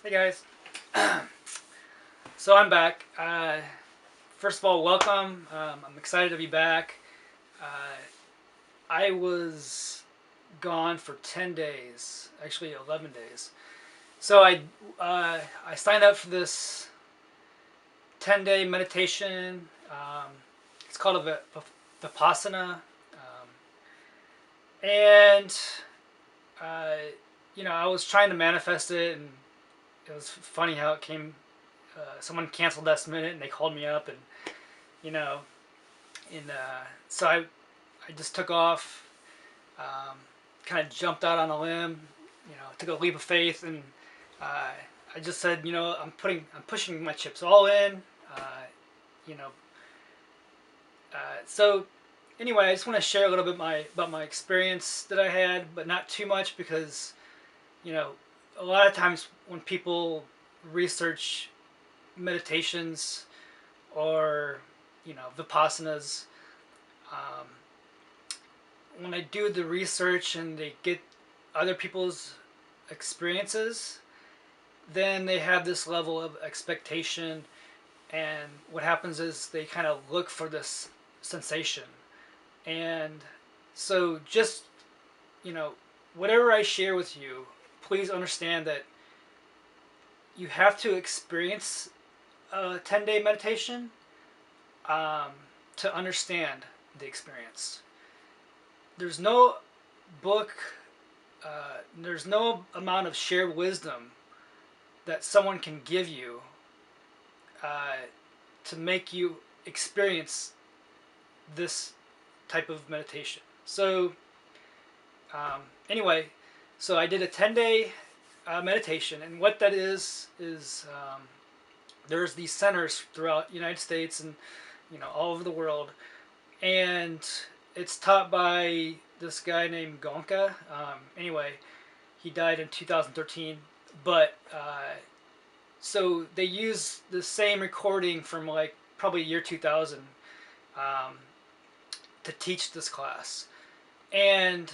Hey guys. So I'm back. First of all, welcome. I'm excited to be back. Uh, I was gone for 10 days, actually 11 days. So I signed up for this 10-day meditation. It's called a Vipassana. And, uh, I was trying to manifest it, and it was funny how it came. Someone canceled last minute, and they called me up, and you know, so I just took off, kind of jumped out on a limb, took a leap of faith, and uh, I just said, I'm pushing my chips all in, uh, you know. So anyway, I just want to share a little bit about my experience that I had, but not too much because, you know, a lot of times when people research meditations or vipassanas, um, when I do the research and they get other people's experiences, then they have this level of expectation, and what happens is they kind of look for this sensation. And so just, you know whatever I share with you, please understand that you have to experience a 10-day meditation, um, to understand the experience. There's no book, there's no amount of shared wisdom that someone can give you, uh, to make you experience this type of meditation. So, anyway, so I did a 10-day meditation, and what that is there's these centers throughout the United States and all over the world, and it's taught by this guy named Gonka. Anyway, he died in 2013, but so they use the same recording from like probably year 2000, um, to teach this class. And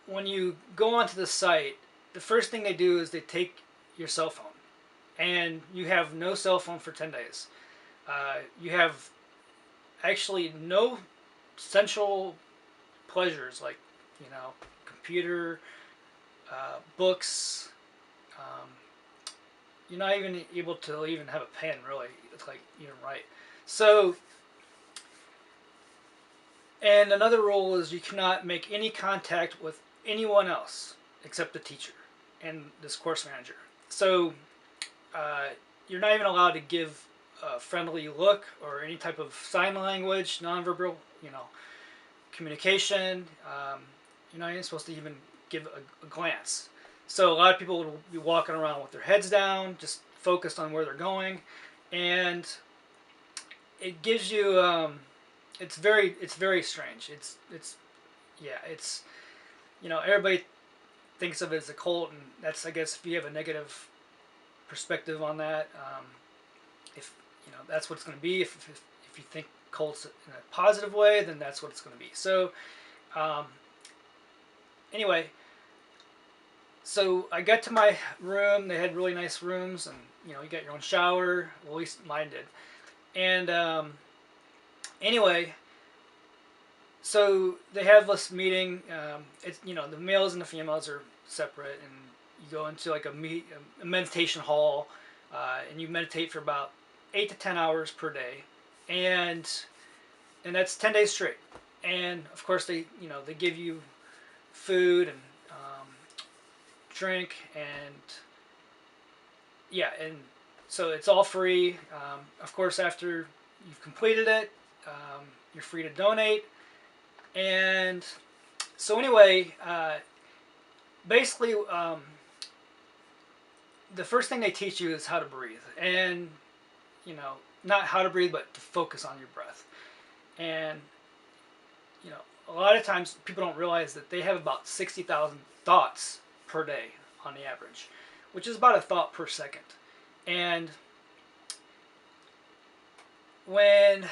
when you go onto the site, the first thing they do is they take your cell phone, and you have no cell phone for 10 days. You have actually no central pleasures like computer, books. Um, you're not even able to even have a pen, really. It's like even write. So, and another rule is you cannot make any contact with anyone else except the teacher and this course manager. So, uh, you're not even allowed to give a friendly look or any type of sign language, nonverbal, communication. You're not even supposed to even give a glance. So a lot of people will be walking around with their heads down, just focused on where they're going, and it gives you. It's very strange. It's yeah. It's everybody thinks of it as a cult, and that's, I guess, if you have a negative perspective on that. If that's what it's going to be. If you think cults in a positive way, then that's what it's going to be. So, um, anyway, so I got to my room. They had really nice rooms, and you got your own shower. Well, at least mine did. And anyway, so they have this meeting. It's the males and the females are separate, and you go into like a meditation hall, and you meditate for about 8 to 10 hours per day, and that's 10 days straight. And of course, they give you food and drink, and yeah, and so it's all free. Of course, after you've completed it, you're free to donate. And so anyway, basically, the first thing they teach you is how to breathe, and not how to breathe, but to focus on your breath. And a lot of times people don't realize that they have about 60,000 thoughts per day on the average, which is about a thought per second. And when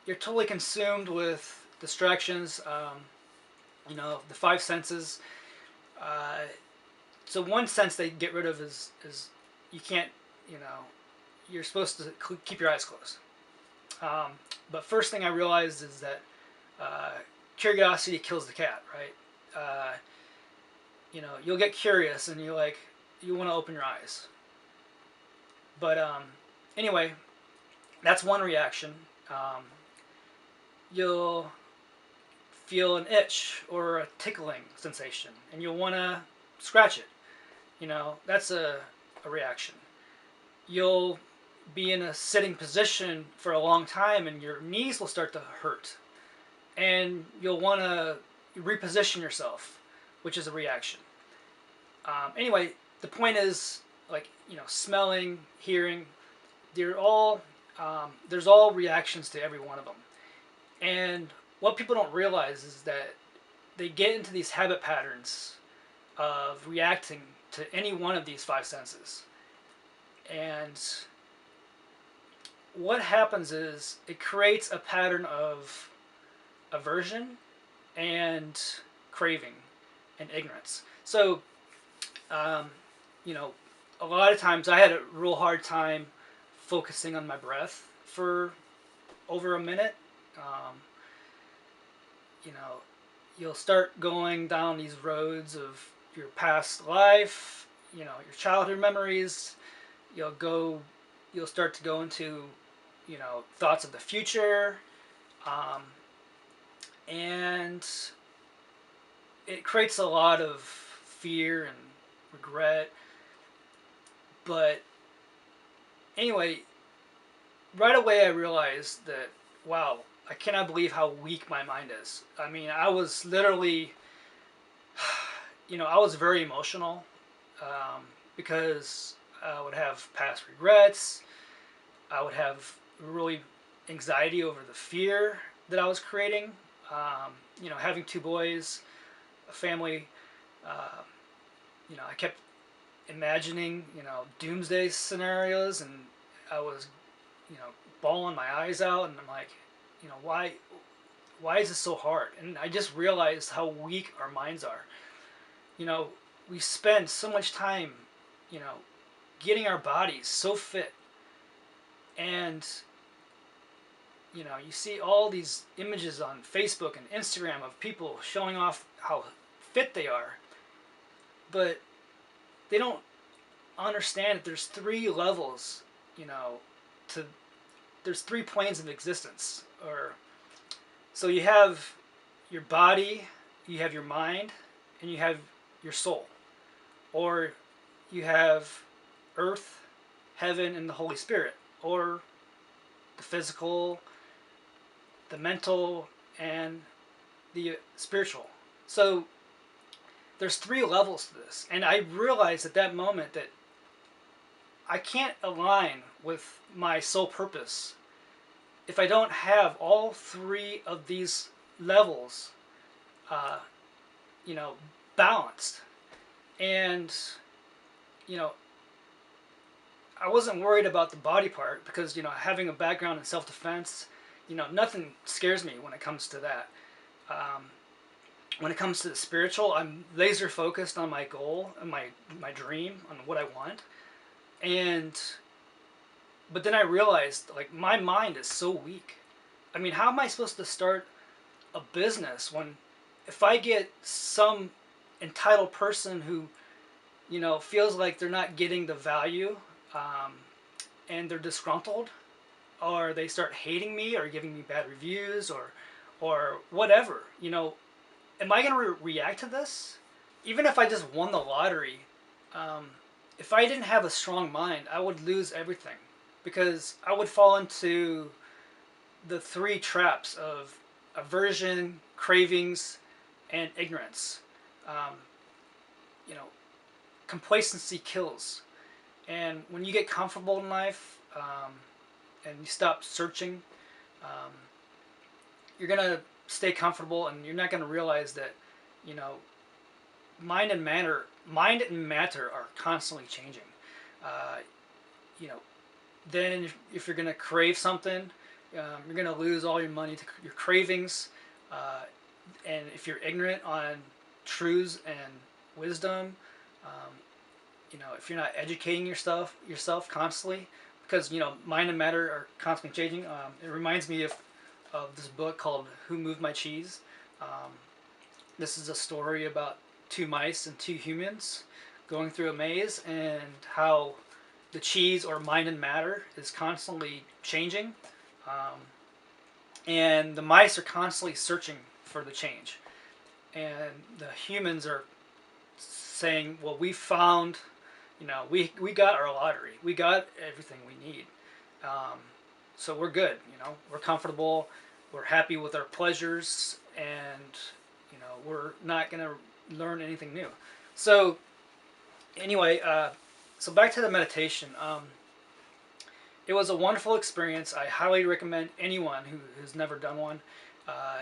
you're totally consumed with distractions, the five senses. So one sense they get rid of is you can't, you know, you're supposed to keep your eyes closed. Um, but first thing I realized is that uh, curiosity kills the cat, right? You know, you'll get curious and you want to open your eyes. But anyway, that's one reaction. Um, you'll feel an itch or a tickling sensation, and you'll want to scratch it. You know, that's a reaction. You'll be in a sitting position for a long time, and your knees will start to hurt, and you'll want to reposition yourself, which is a reaction. Anyway, the point is, like, you know, smelling, hearing, they're all there's all reactions to every one of them. And what people don't realize is that they get into these habit patterns of reacting to any one of these five senses. And what happens is it creates a pattern of aversion and craving and ignorance. So, um, you know, a lot of times I had a real hard time focusing on my breath for over a minute. Um, you know, you'll start going down these roads of your past life, you know, your childhood memories. You'll go, you'll start to go into, you know, thoughts of the future, um, and it creates a lot of fear and regret. But anyway, right away I realized that, wow, I cannot believe how weak my mind is. I mean, I was literally, you know, I was very emotional, because I would have past regrets. I would have really anxiety over the fear that I was creating. You know, having two boys, a family, uh, you know, I kept imagining, you know, doomsday scenarios, and I was, you know, bawling my eyes out, and I'm like, you know, why is this so hard? And I just realized how weak our minds are. You know, we spend so much time, you know, getting our bodies so fit, and you know, you see all these images on Facebook and Instagram of people showing off how fit they are, but they don't understand that there's three levels, you know, to there's three planes of existence. Or so you have your body, you have your mind, and you have your soul. Or you have earth, heaven, and the Holy Spirit. Or the physical, the mental, and the spiritual. So there's three levels to this. And I realized at that moment that I can't align with my sole purpose if I don't have all three of these levels, uh, you know, balanced. And, you know, I wasn't worried about the body part because, you know, having a background in self-defense, you know, nothing scares me when it comes to that. Um, when it comes to the spiritual, I'm laser focused on my goal and my dream, on what I want. And but then I realized, like, my mind is so weak. I mean, how am I supposed to start a business when, if I get some entitled person who, you know, feels like they're not getting the value, um, and they're disgruntled, or they start hating me or giving me bad reviews, or whatever, you know, am I going to react to this? Even if I just won the lottery, um, if I didn't have a strong mind, I would lose everything, because I would fall into the three traps of aversion, cravings, and ignorance. Um, you know, complacency kills. And when you get comfortable in life, and you stop searching, um, you're going to stay comfortable, and you're not going to realize that, you know, mind and matter are constantly changing. Uh, you know, then if you're going to crave something, you're going to lose all your money to your cravings. Uh, and if you're ignorant on truths and wisdom, um, if you're not educating yourself constantly, because mind and matter are constantly changing. It reminds me of this book called Who Moved My Cheese. Um, this is a story about two mice and two humans going through a maze, and how the cheese, or mind and matter, is constantly changing. Um, and the mice are constantly searching for the change, and the humans are saying, well, we found, we got our lottery, we got everything we need, um, so we're good, we're comfortable, we're happy with our pleasures, and we're not going to learn anything new. So anyway, so back to the meditation. It was a wonderful experience. I highly recommend anyone who's never done one. Uh,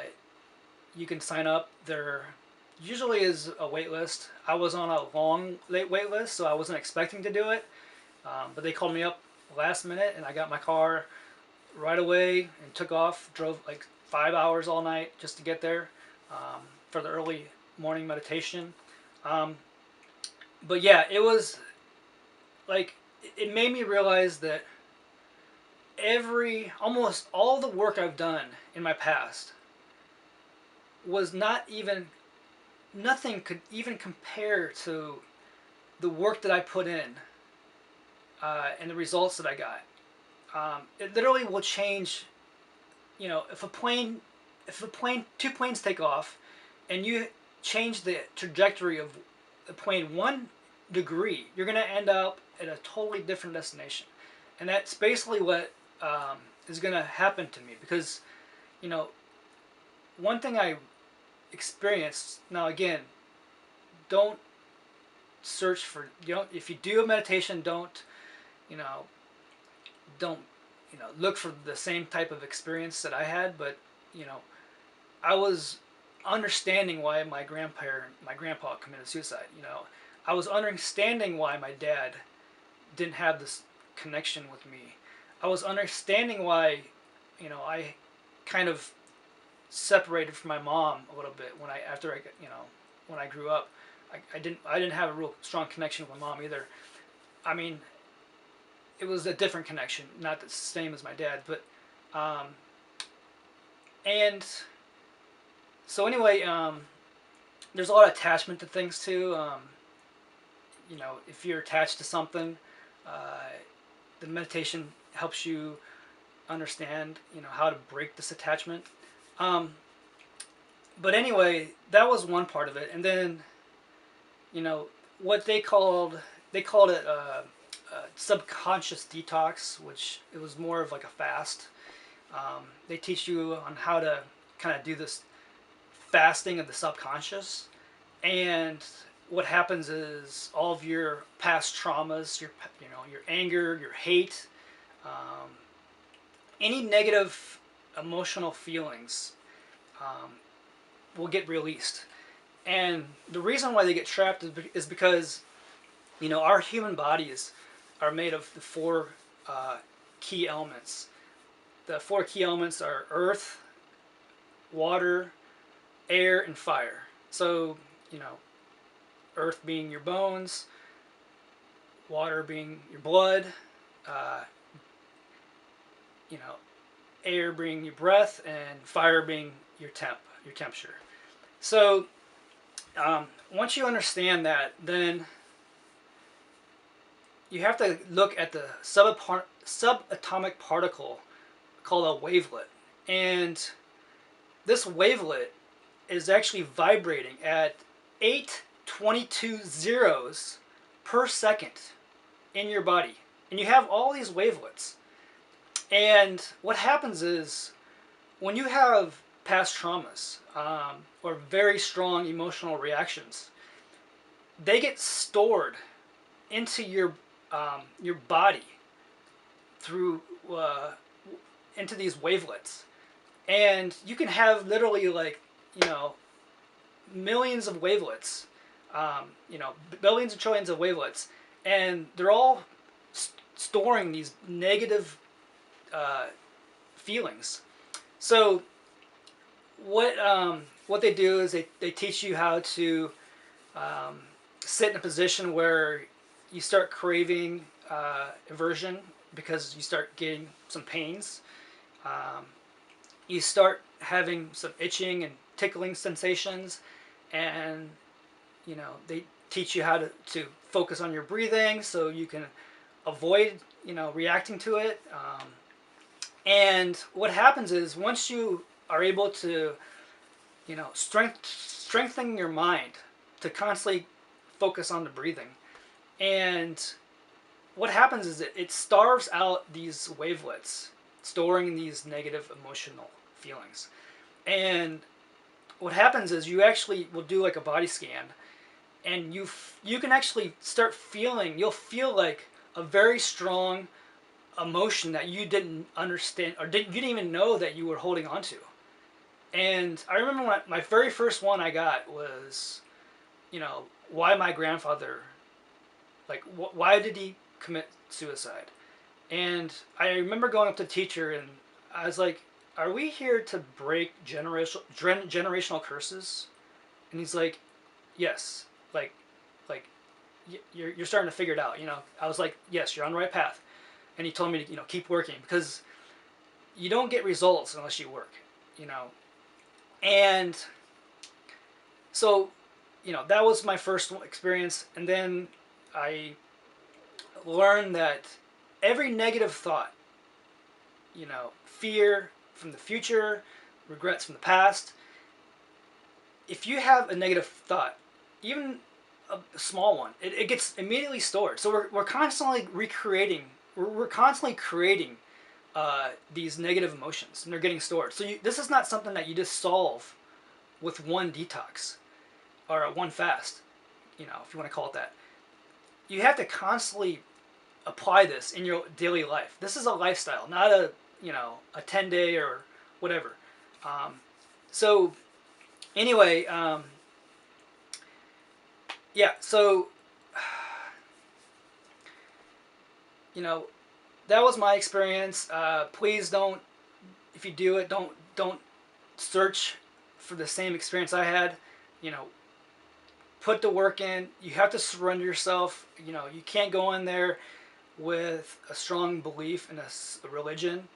you can sign up. There usually is a wait list. I was on a long late wait list, so I wasn't expecting to do it. But they called me up last minute, and I got my car right away and took off. Drove like 5 hours all night just to get there for the early morning meditation. Um, but yeah, it was like, it made me realize that almost all the work I've done in my past was nothing could even compare to the work that I put in, and the results that I got. It literally will change. If two planes take off, and you change the trajectory of the plane 1 degree, you're going to end up at a totally different destination. And that's basically what is going to happen to me, because you know one thing I experienced. Now again, don't search for, if you do a meditation, you know don't look for the same type of experience that I had. But you know I was understanding why my grandpa committed suicide. I was understanding why my dad didn't have this connection with me. I was understanding why I kind of separated from my mom a little bit when I grew up. I didn't have a real strong connection with my mom either. I mean, it was a different connection, not the same as my dad. But and so anyway, there's a lot of attachment to things too. If you're attached to something, uh, the meditation helps you understand how to break this attachment. Um, but anyway, that was one part of it, and then what they called it subconscious detox, which it was more of like a fast. They teach you on how to kind of do this fasting of the subconscious, and what happens is all of your past traumas, your anger, your hate, um, any negative emotional feelings um, will get released. And the reason why they get trapped is because our human bodies are made of the four key elements. The four key elements are earth, water, air, and fire. So earth being your bones, water being your blood, uh, you know, air being your breath, and fire being your temperature. So once you understand that, then you have to look at the subatomic particle called a wavelet, and this wavelet is actually vibrating at 822 zeros per second in your body. And you have all these wavelets. And what happens is when you have past traumas or very strong emotional reactions, they get stored into your body through into these wavelets. And you can have literally millions of wavelets, billions and trillions of wavelets, and they're all storing these negative feelings. So what they do is they teach you how to sit in a position where you start craving aversion because you start getting some pains. Um, you start having some itching and tickling sensations, and they teach you how to focus on your breathing so you can avoid reacting to it. And what happens is once you are able to strengthen your mind to constantly focus on the breathing, and what happens is it starves out these wavelets storing these negative emotional feelings. And what happens is you actually will do like a body scan, and you can actually start feeling, you'll feel like a very strong emotion that you didn't understand, or you didn't even know that you were holding on to. And I remember when my very first one I got was, why my grandfather, like, why did he commit suicide? And I remember going up to the teacher and I was like, are we here to break generational curses? And he's like, yes. Like, you're starting to figure it out. I was like, yes, you're on the right path. And he told me to keep working, because you don't get results unless you work. And so that was my first experience. And then I learned that every negative thought, fear from the future, regrets from the past, if you have a negative thought, even a small one, it gets immediately stored. So we're constantly recreating, we're constantly creating these negative emotions, and they're getting stored. So this is not something that you just solve with one detox or one fast, if you want to call it that. You have to constantly apply this in your daily life. This is a lifestyle, not a 10-day or whatever. So anyway, yeah. So that was my experience. Please don't, if you do it, don't search for the same experience I had. Put the work in. You have to surrender yourself. You can't go in there with a strong belief in a religion,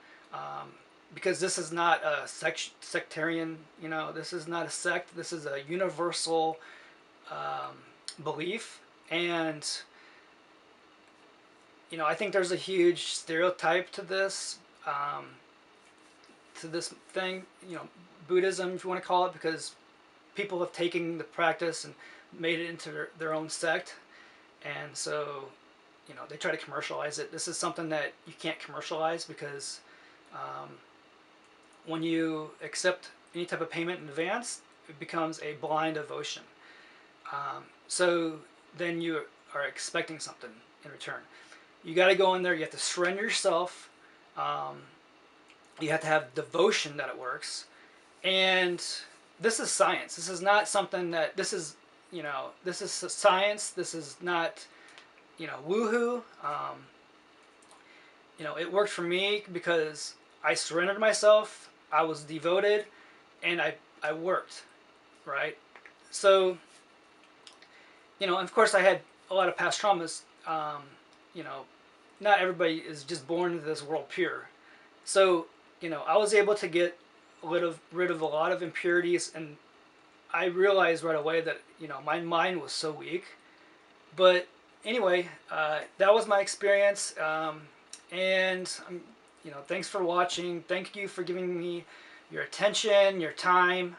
because this is not a sectarian. This is not a sect. This is a universal belief. And I think there's a huge stereotype to this thing, Buddhism, if you want to call it, because people have taken the practice and made it into their own sect. And so they try to commercialize it. This is something that you can't commercialize, because when you accept any type of payment in advance, it becomes a blind devotion. So then you are expecting something in return. You got to go in there. You have to surrender yourself. You have to have devotion that it works. And this is science. This is not something that, this is science. This is not, woohoo. It worked for me because I surrendered myself. I was devoted, and I worked, right? So, and of course I had a lot of past traumas. Not everybody is just born into this world pure. So, I was able to get rid of a lot of impurities, and I realized right away that, my mind was so weak. But anyway, that was my experience. And, thanks for watching. Thank you for giving me your attention, your time.